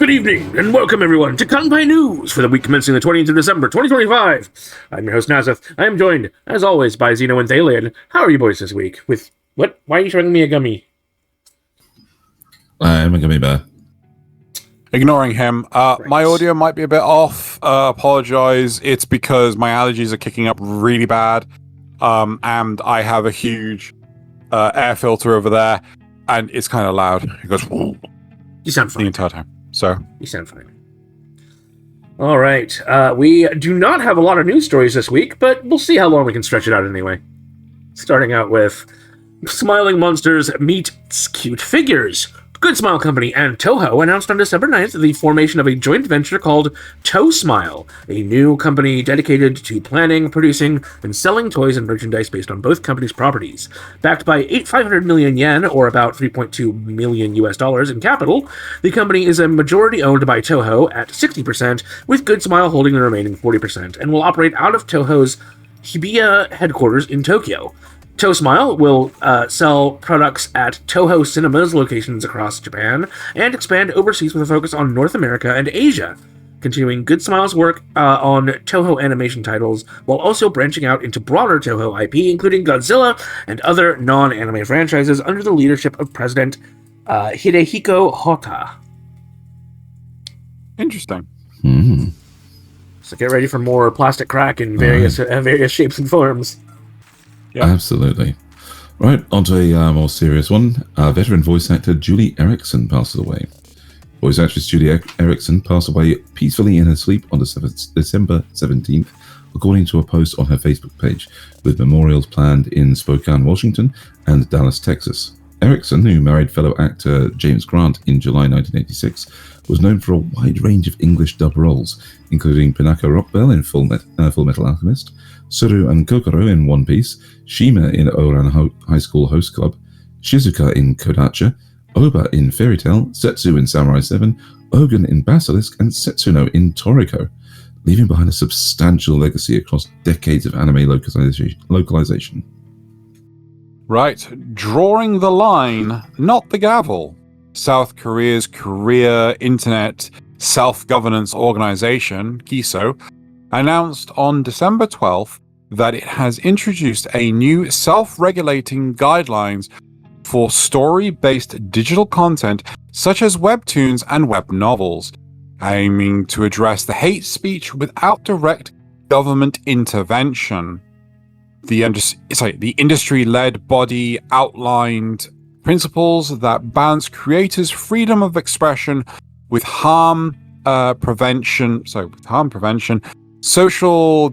Good evening, and welcome everyone to Kanpai News for the week commencing the 20th of December, 2025. I'm your host, Nasuth. I am joined, as always, by Xeno and Thaylien. How are you boys this week? With what? Why are you showing me a gummy? I'm a gummy bear. Ignoring him. My audio might be a bit off. Apologize. It's because my allergies are kicking up really bad. And I have a huge air filter over there, and it's kind of loud. It goes... You sound fine. The entire time. So you sound fine. All right. We do not have a lot of news stories this week, but we'll see how long we can stretch it out anyway. Starting out with Smiling Monsters meets Cute Figures. Good Smile Company and Toho announced on December 9th the formation of a joint venture called Toe Smile, a new company dedicated to planning, producing, and selling toys and merchandise based on both companies' properties. Backed by 500 million yen, or about $3.2 million in capital, the company is a majority owned by Toho at 60%, with Good Smile holding the remaining 40%, and will operate out of Toho's Hibiya headquarters in Tokyo. Toe Smile will sell products at Toho Cinemas locations across Japan and expand overseas with a focus on North America and Asia, continuing Good Smile's work on Toho animation titles while also branching out into broader Toho IP, including Godzilla and other non-anime franchises under the leadership of President Hidehiko Hota. interesting. So get ready for more plastic crack in various shapes and forms. Yeah. Absolutely. Right, on to a more serious one. Veteran voice actor Juli Erickson passes away. Voice actress Juli Erickson passed away peacefully in her sleep on December 17th, according to a post on her Facebook page, with memorials planned in Spokane, Washington, and Dallas, Texas. Erickson, who married fellow actor James Grant in July 1986, was known for a wide range of English dub roles, including Pinako Rockbell in Full Metal Alchemist, Suru and Kokoro in One Piece, Shima in Ouran High School Host Club, Shizuka in Kodacha, Oba in Fairy Tail, Setsu in Samurai 7, Ogun in Basilisk, and Setsuno in Toriko, leaving behind a substantial legacy across decades of anime localization. Right. Drawing the line, not the gavel. South Korea's Korea Internet Self-Governance Organization, KISO, announced on December 12th that it has introduced a new self-regulating guidelines for story-based digital content such as webtoons and web novels, aiming to address the hate speech without direct government intervention. The industry-led body outlined principles that balance creators' freedom of expression with harm prevention, social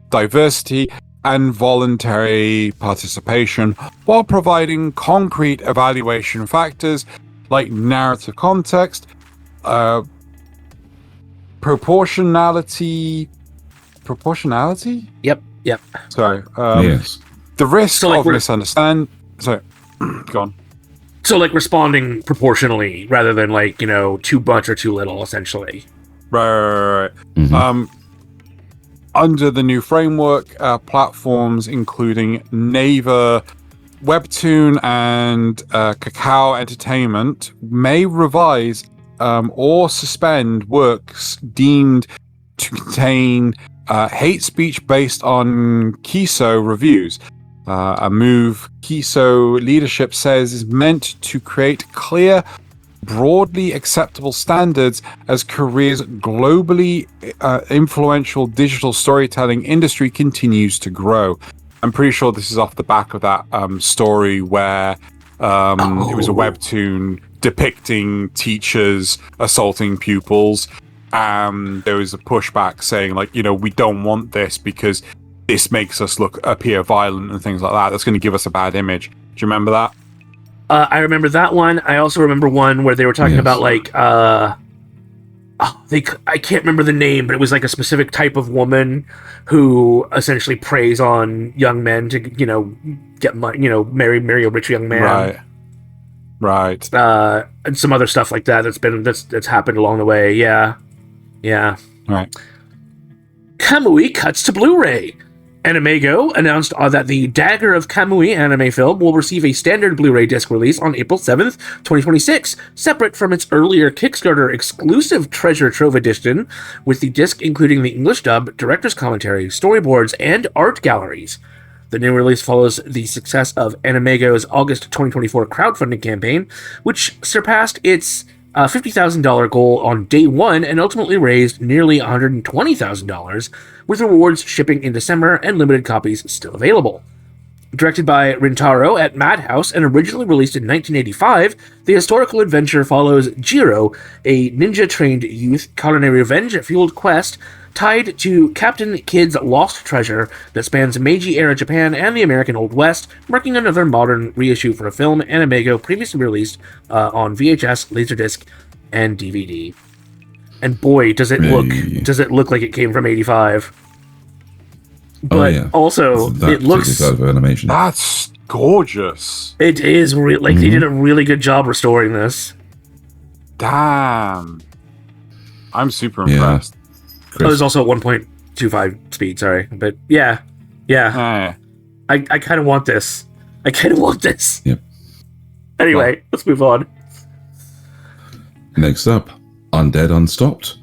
diversity, and voluntary participation, while providing concrete evaluation factors like narrative context, proportionality? Yep. Sorry. Yes. The risk So, like, of misunderstanding... Sorry, go on. So, like, responding proportionally rather than, like, too much or too little, essentially. Right. Mm-hmm. Under the new framework, platforms including Naver, Webtoon, and Kakao Entertainment may revise or suspend works deemed to contain hate speech based on KISO reviews. A move KISO leadership says is meant to create clear, broadly acceptable standards as Korea's globally influential digital storytelling industry continues to grow. I'm pretty sure this is off the back of that story where it was a webtoon depicting teachers assaulting pupils. There was a pushback saying, like, we don't want this because this makes us appear violent and things like that. That's going to give us a bad image. Do you remember that? I remember that one. I also remember one where they were talking about, like, I can't remember the name, but it was like a specific type of woman who essentially preys on young men to, get money, marry a rich young man. Right. And some other stuff like that that's happened along the way. Yeah. Right. Kamui cuts to Blu-ray. Animego announced that the Dagger of Kamui anime film will receive a standard Blu-ray disc release on April 7th, 2026, separate from its earlier Kickstarter exclusive Treasure Trove edition, with the disc including the English dub, director's commentary, storyboards, and art galleries. The new release follows the success of Animego's August 2024 crowdfunding campaign, which surpassed its $50,000 goal on day one and ultimately raised nearly $120,000, with rewards shipping in December and limited copies still available. Directed by Rintaro at Madhouse and originally released in 1985, the historical adventure follows Jiro, a ninja-trained youth caught on a revenge-fueled quest tied to Captain Kidd's lost treasure that spans Meiji-era Japan and the American Old West, marking another modern reissue for a film Animego previously released on VHS, Laserdisc, and DVD. And boy, does it look like it came from 85. But also, it looks... animation. That's gorgeous. It is they did a really good job restoring this. Damn. I'm super impressed. It was also at 1.25 speed, sorry. But yeah. I kind of want this. Yep. Anyway, let's move on. Next up, Undead Unstopped,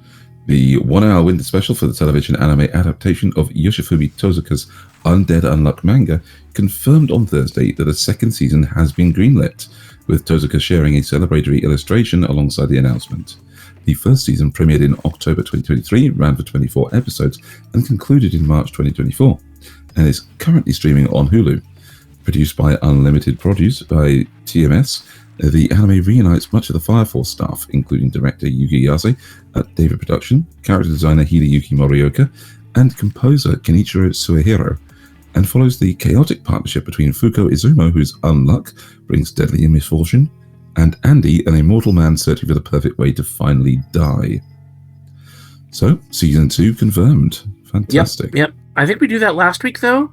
the 1-hour winter special for the television anime adaptation of Yoshifumi Tozuka's Undead Unluck manga, confirmed on Thursday that a second season has been greenlit, with Tozuka sharing a celebratory illustration alongside the announcement. The first season premiered in October 2023, ran for 24 episodes, and concluded in March 2024, and is currently streaming on Hulu. Produced by Unlimited Produce by TMS, the anime reunites much of the Fire Force staff, including director Yuki Yase at David Production, character designer Hideyuki Morioka, and composer Kenichiro Suehiro, and follows the chaotic partnership between Fuko Izumo, whose unluck brings deadly misfortune, and Andy, an immortal man searching for the perfect way to finally die. So, season 2 confirmed. Fantastic. Yep. I think we do that last week, though.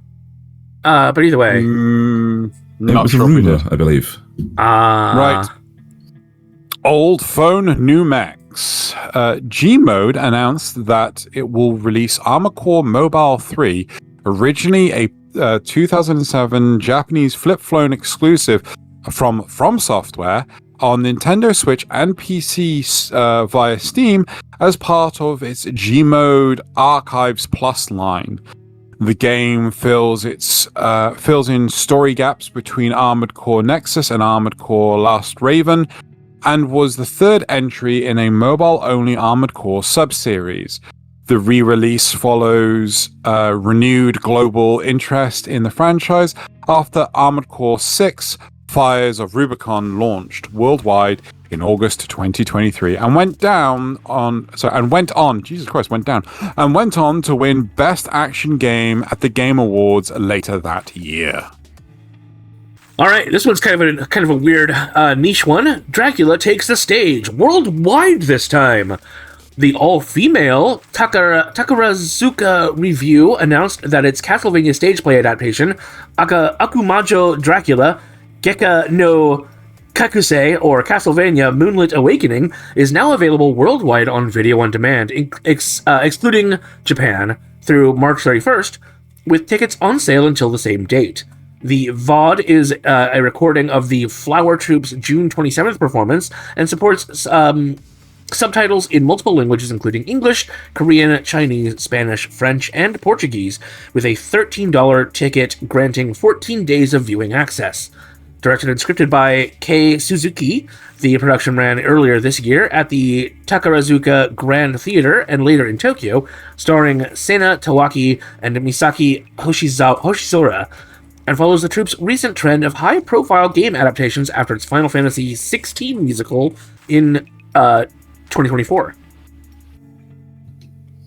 But either way. It was a rumor, I believe. Right. Old phone, new Mechs. G-Mode announced that it will release Armored Core Mobile 3, originally a 2007 Japanese flip-phone exclusive from Software, on Nintendo Switch and PC via Steam as part of its G-Mode Archives Plus line. The game fills in story gaps between Armored Core Nexus and Armored Core Last Raven, and was the third entry in a mobile-only Armored Core subseries. The re-release follows renewed global interest in the franchise after Armored Core 6 Fires of Rubicon launched worldwide in August 2023 and went on to win Best Action Game at the Game Awards later that year. All right, this one's kind of a weird niche one. Dracula takes the stage worldwide this time. The all-female Takarazuka Review announced that its Castlevania stage play adaptation, Akumajo Dracula, Gekka no Kakusei, or Castlevania Moonlit Awakening, is now available worldwide on video on demand, excluding Japan, through March 31st, with tickets on sale until the same date. The VOD is a recording of the Flower Troop's June 27th performance and supports subtitles in multiple languages, including English, Korean, Chinese, Spanish, French, and Portuguese, with a $13 ticket granting 14 days of viewing access. Directed and scripted by Kei Suzuki, the production ran earlier this year at the Takarazuka Grand Theater and later in Tokyo, starring Sena Tawaki and Misaki Hoshizora, and follows the troupe's recent trend of high-profile game adaptations after its Final Fantasy XVI musical in 2024.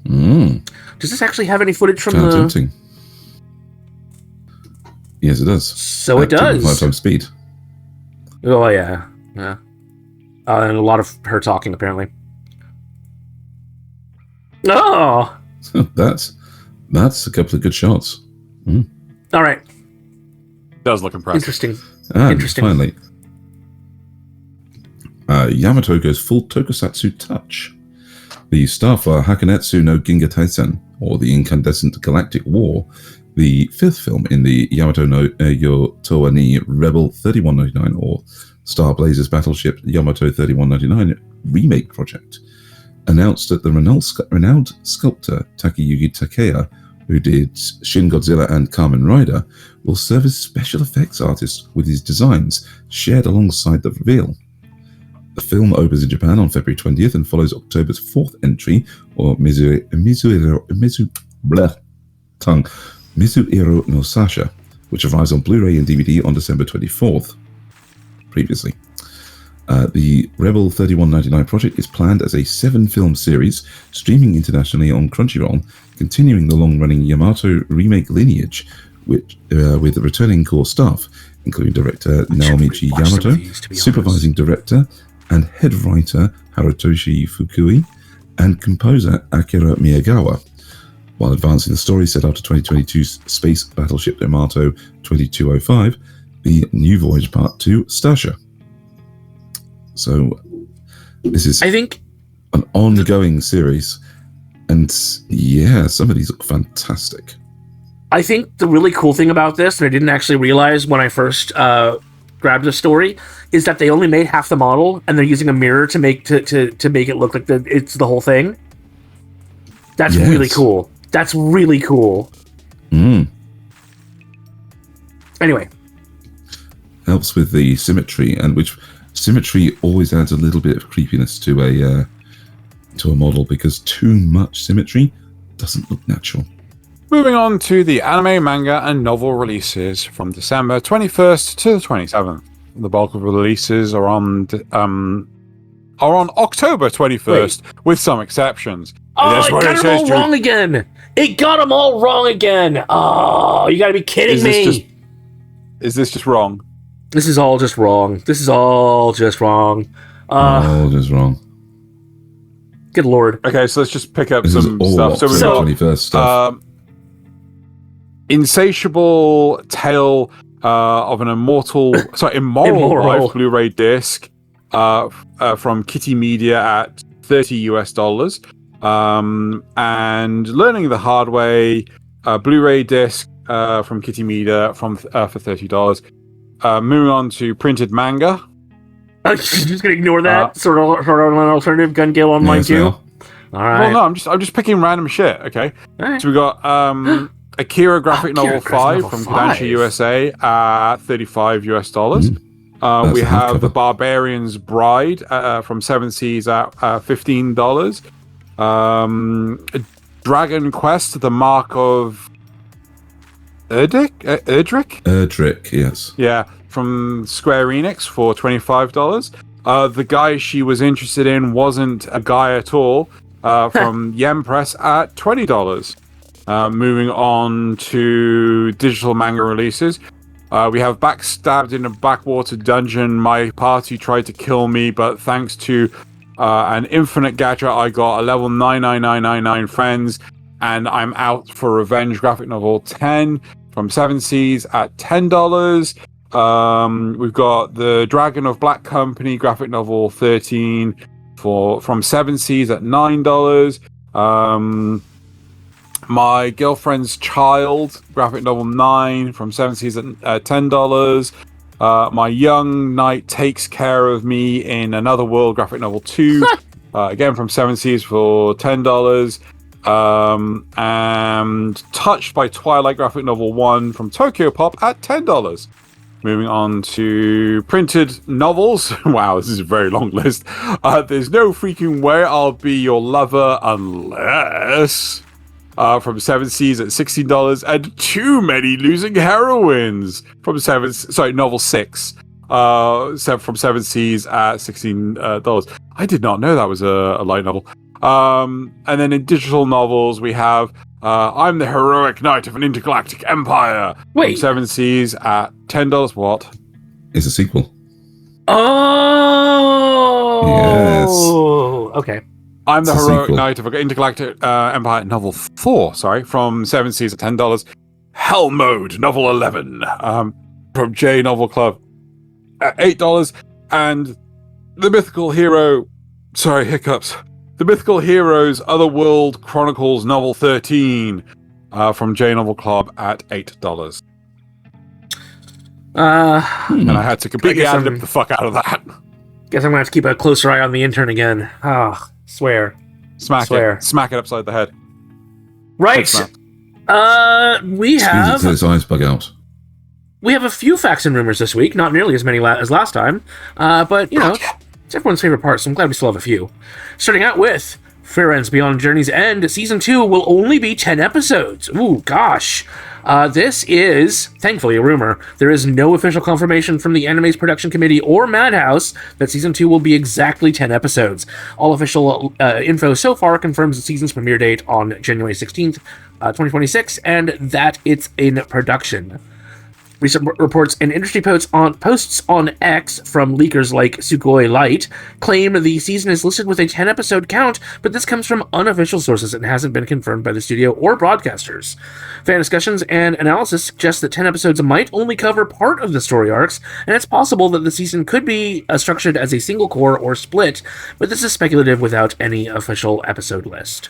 Does this actually have any footage from the... Tempting. Yes, it does. So it does. 5 times speed. Oh, yeah. And a lot of her talking, apparently. Oh! That's a couple of good shots. All right. Does look impressive. Interesting. Interesting. Finally. Yamato goes full Tokusatsu touch. The Starfire Hakanetsu no Ginga Taisen, or the Incandescent Galactic War, the fifth film in the Yamato no Yotowa ni Rebel 3199 or Star Blazers Battleship Yamato 3199 remake project, announced that the renowned sculptor Takayuki Takeya, who did Shin Godzilla and Kamen Rider, will serve as special effects artist with his designs shared alongside the reveal. The film opens in Japan on February 20th and follows October's fourth entry, or Mizuiro no Sasha, which arrives on Blu-ray and DVD on December 24th. Previously, the Rebel 3199 project is planned as a 7-film series streaming internationally on Crunchyroll, continuing the long-running Yamato remake lineage with returning core staff, including director Naomichi Yamato, supervising director and head writer Harutoshi Fukui, and composer Akira Miyagawa, while advancing the story set after 2022's space battleship Yamato 2205, the New Voyage Part 2 Stasha. So this is, I think, an ongoing series, and yeah, some of these look fantastic. I think the really cool thing about this, and I didn't actually realize when I first grabbed the story, is that they only made half the model, and they're using a mirror to make it look like it's the whole thing. That's really cool. That's really cool. Anyway, helps with the symmetry, and which symmetry always adds a little bit of creepiness to a model, because too much symmetry doesn't look natural. Moving on to the anime, manga, and novel releases from December 21st to the 27th. The bulk of releases are on October 21st, with some exceptions. Oh, it got them all wrong again! It got them all wrong again! Oh, you gotta be kidding me! Is this just wrong? This is all just wrong. This is all just wrong. All just wrong. Good lord. Okay, so let's just pick up some stuff. So we've got 21st stuff. Insatiable Tale of an Immoral Life Blu-ray disc from Kitty Media at $30 and Learning the Hard Way Blu-ray disc from Kitty Media for $30. Moving on to printed manga. I'm just gonna ignore that. Sort of an alternative Gun Gale Online too. All right. Well, no, I'm just picking random shit. Okay. Right. So we got Akira graphic novel 5 from Kodansha USA at $35. We have The Barbarian's Bride from Seven Seas at $15. Dragon Quest: The Mark of Erdrick, yes. Yeah, from Square Enix for $25. The guy she was interested in wasn't a guy at all, from Yen Press at $20. Moving on to digital manga releases. We have Backstabbed in a Backwater Dungeon. My party tried to kill me, but thanks to an infinite gadget, I got a level 99999 friends, and I'm out for revenge. Graphic novel 10 from Seven Seas at $10. We've got The Dragon of Black Company graphic novel 13 from Seven Seas at $9. My Girlfriend's Child graphic novel 9 from Seven Seas at $10. My Young Knight Takes Care of Me in Another World graphic novel 2 again from Seven Seas for $10. And Touched by Twilight graphic novel 1 from Tokyo Pop at $10. Moving on to printed novels. Wow, this is a very long list. There's No Freaking Way I'll Be Your Lover Unless from Seven Seas at $16, and Too Many Losing Heroines from novel 6 from Seven Seas at $16. I did not know that was a light novel. And then in digital novels, we have I'm the Heroic Knight of an Intergalactic Empire from Seven Seas at $10. What? It's a sequel. Oh! Yes. Okay. I'm the Heroic Knight of an Intergalactic Empire, novel 4, from Seven Seas at $10. Hell Mode, novel 11, from J Novel Club at $8. And The Mythical Hero, The Mythical Heroes Otherworld Chronicles, novel 13, from J Novel Club at $8. And I had to completely guess ad-lib the fuck out of that. Guess I'm gonna have to keep a closer eye on the intern again. Swear. Smack it upside the head. Right. We have Until its eyes bug out. we have a few facts and rumors this week. Not nearly as many as last time, but you know, it's everyone's favorite part. So I'm glad we still have a few. Starting out with Fair Ends Beyond Journey's End. Season 2 will only be 10 episodes. Ooh, gosh. This is, thankfully, a rumor. There is no official confirmation from the anime's production committee or Madhouse that Season 2 will be exactly 10 episodes. All official info so far confirms the season's premiere date on January 16th, 2026, and that it's in production. Recent reports and industry posts on X from leakers like Sugoi Light claim the season is listed with a 10-episode count, but this comes from unofficial sources and hasn't been confirmed by the studio or broadcasters. Fan discussions and analysis suggest that 10 episodes might only cover part of the story arcs, and it's possible that the season could be structured as a single core or split, but this is speculative without any official episode list.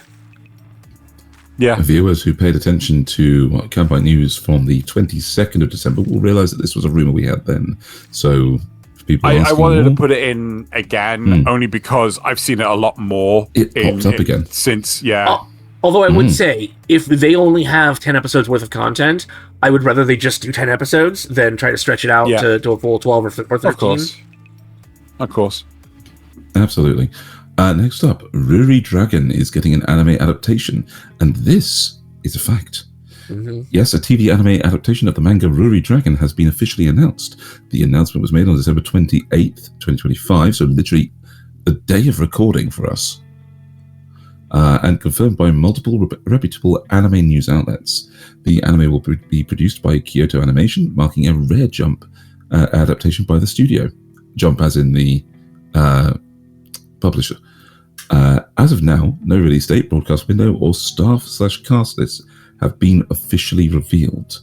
Yeah. Viewers who paid attention to Kanpai News from the 22nd of December will realize that this was a rumor we had then. So, for people I wanted more, to put it in again, only because I've seen it a lot more. It popped up again. Since, yeah. Although I would say, if they only have 10 episodes worth of content, I would rather they just do 10 episodes than try to stretch it out to a full 12 or 13. Of course. Absolutely. Next up, Ruri Dragon is getting an anime adaptation, and this is a fact. Mm-hmm. Yes, a TV anime adaptation of the manga Ruri Dragon has been officially announced. The announcement was made on December 28th, 2025, so literally the day of recording for us, and confirmed by multiple reputable anime news outlets. The anime will be produced by Kyoto Animation, marking a rare jump adaptation by the studio. Jump as in the publisher. As of now, no release date, broadcast window, or staff/cast lists have been officially revealed.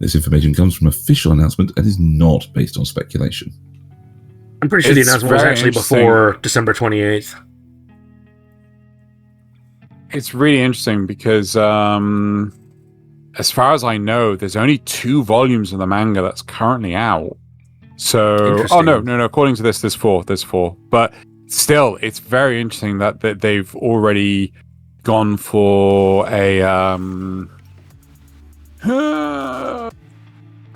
This information comes from an official announcement and is not based on speculation. I'm pretty sure the announcement was actually before December 28th. It's really interesting because, as far as I know, there's only 2 volumes of the manga that's currently out. So, no. According to this, there's 4. But still, it's very interesting that they've already gone for an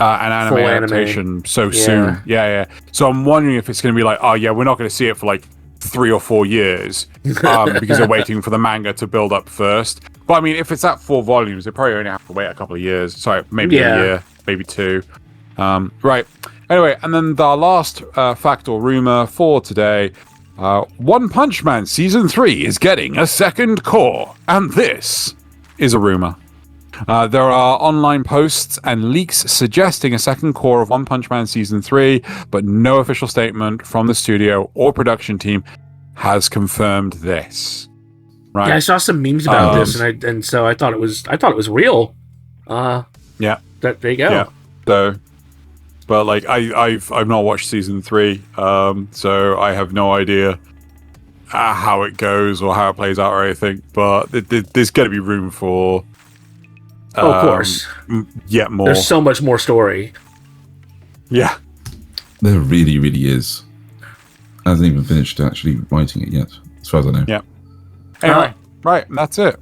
anime adaptation so soon. Yeah. So I'm wondering if it's going to be like, we're not going to see it for like 3 or 4 years because they're waiting for the manga to build up first. But I mean, if it's at 4 volumes, they probably only have to wait a couple of years. Sorry, maybe a year, maybe 2. Right. Anyway, and then the last fact or rumor for today. One Punch Man Season 3 is getting a second core, and this is a rumor. There are online posts and leaks suggesting a second core of One Punch Man Season 3, but no official statement from the studio or production team has confirmed this. Right? Yeah, I saw some memes about this, and so I thought it was real. There you go. Yeah. So, but like I've not watched Season 3, so I have no idea how it goes or how it plays out or anything. But there's got to be room for. Of course. Yeah, more. There's so much more story. Yeah. There really, really is. Hasn't even finished actually writing it yet, as far as I know. Yeah. Anyway, right, that's it.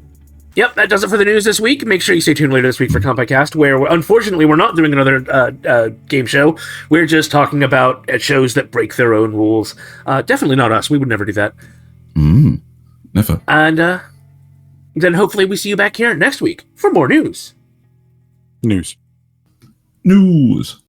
Yep, that does it for the news this week. Make sure you stay tuned later this week for Kanpai Cast, where unfortunately we're not doing another game show. We're just talking about shows that break their own rules. Definitely not us. We would never do that. Never. And then hopefully we see you back here next week for more news. News. News.